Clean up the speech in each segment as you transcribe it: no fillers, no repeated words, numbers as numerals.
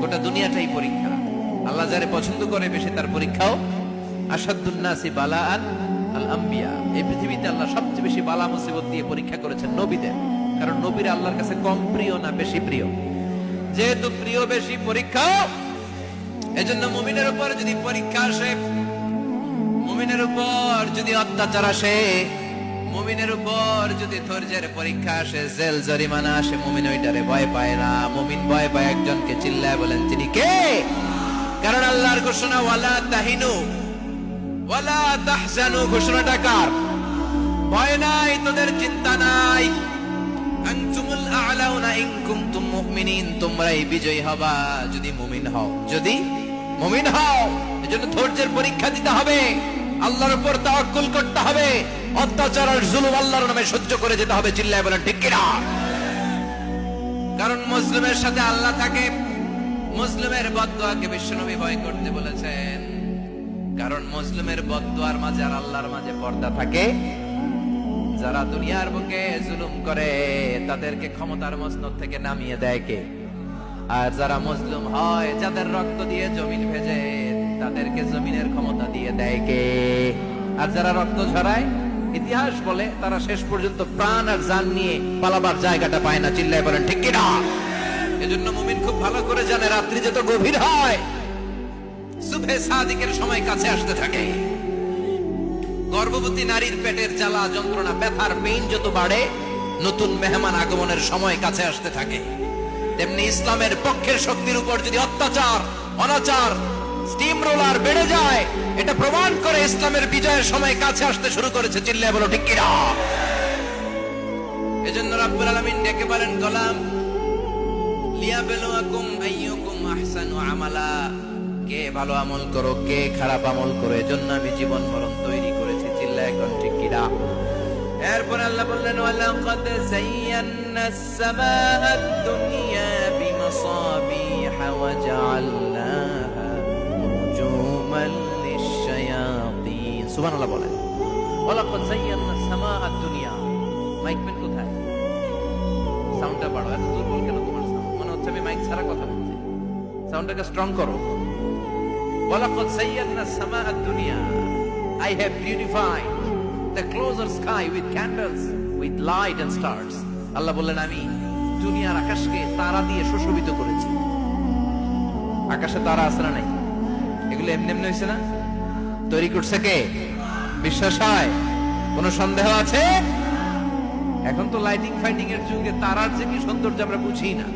গোটা দুনিয়াটাই পরীক্ষা। আল্লাহ যারে পছন্দ করে বেশি তার পরীক্ষাও। আসাদুন নাসি বালাআন আল আম্বিয়া, এই পৃথিবীতে আল্লাহ সবচেয়ে বেশি বালা মুসিবত দিয়ে পরীক্ষা করেছেন নবীদের। কারণ নবীরা আল্লাহর কাছে কম প্রিয় না বেশি প্রিয়? যেহেতু প্রিয় বেশি, পরীক্ষা। এজন্য মুমিনের উপর যদি পরীক্ষা আসে, মুমিনের উপর যদি অত্যাচার আসে, মুমিনের উপর যদি ধৈর্যের পরীক্ষা আসে, জেল জরিমানা আসে, মুমিন ওইটারে ভয় পায় না। মুমিন ভয় পায় একজনকে, চিল্লায় বলেন তিনি কে? কারণ আল্লাহর ঘোষণা ওয়ালা তাহিনু ওয়ালা তাহজানু, ঘোষণাটা কার? ভয় নাই, তোদের চিন্তা নাই। আনতুমুল আ'লাউনা ইন কুনতুম মুমিনিন, তোমরাই বিজয়ী হবা যদি মুমিন হও, যদি মুমিন হও। এজন্য ধৈর্যের পরীক্ষা দিতে হবে, আল্লাহর উপর তাওয়াক্কুল করতে হবে, অত্যাচার আর জুলুম আল্লাহর নামে সহ্য করে যেতে হবে। চিল্লায় বলেন ঠিক কিনা? কারণ মুসলিমের সাথে আল্লাহ থাকে। মুসলিমের বদদুয়াকে বিশ্বনবী ভয় করতে বলেছেন, কারণ মুসলিমের বদদুয়ার মাঝে আর আল্লাহর মাঝে পর্দা থাকে। যারা দুনিয়ার বুকে জুলুম করে তাদেরকে ক্ষমতার মসনদ থেকে নামিয়ে দেয় কে? আর যারা মজলুম হয়, যাদের রক্ত দিয়ে জমিন ভেজে, তাদেরকে জমিনের ক্ষমতা দিয়ে দেয় কে? আর যারা রক্ত ঝরায়, ইতিহাস বলে তারা শেষ পর্যন্ত প্রাণ আর জান নিয়ে পালাবার জায়গাটা পায় না। চিল্লায় বলেন ঠিক কিনা? এজন্য মুমিন খুব ভালো করে জানে, রাত্রি যত গভীর হয়, সুবহে সাদিকের সময় কাছে আসতে থাকে। গর্ভবতী নারীর পেটের জ্বালা যন্ত্রণা, ব্যথার পেইন যত বাড়ে, নতুন মেহমান আগমনের সময় কাছে আসতে থাকে। তেমনি ইসলামের পক্ষের শক্তির উপর যদি অত্যাচার, অনাচার, স্টিম রোলার বেড়ে যায়, এটা প্রমাণ করে ইসলামের বিজয়ের সময় কাছে আসতে শুরু করেছে। চিল্লায় বলো ঠিক কিনা? এজন্য রাব্বুল আলামিন ডেকে বলেন, গোলাম লিয়াবলুয়াকুম আইয়ুকুম আহসানু আমালা, কে ভালো আমল করো, কে খারাপ আমল করো, এজন্য আমি জীবন মরণ তৈরি করেছি। চিল্লায় এখন ঠিক কিনা? এরপর আল্লাহ বললেন, ওয়ালাকাদ যায়্যানাস সামাআদ দুনিয়া বিমাসাবিহা ওয়া জাআলনাহা রুজুমান লিশ-শায়াতিন। সুবহানাল্লাহ বলেন, ওয়ালাকাদ যায়্যানাস সামাআদ দুনিয়া। মাইকম্যান কোথায়? সাউন্ডটা বাড়াও। এত দুর্বল কেন তোমার সাউন্ড? মনে হচ্ছে আমি মাইক ছাড়া কথা বলছি। সাউন্ডটাকে স্ট্রং করো। ওয়ালাকাদ যায়্যানাস সামাআদ দুনিয়া, I have beautified the closer sky with candles, with light and stars. আল্লাহ বললেন, আমি দুনিয়ার আকাশকে তারা দিয়ে সুশোভিত করেছি। আকাশে তারা আছে না নাই? এগুলো এমনি এমনি হয়েছে না? তৈরি করছে কে? বিশ্বাস হয়? কোন সন্দেহ আছে? এখন তো লাইটিং ফাইটিং এর যুগে তারার যে কি সৌন্দর্য আমরা বুঝি না।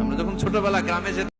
আমরা যখন ছোটবেলা গ্রামে যেতাম,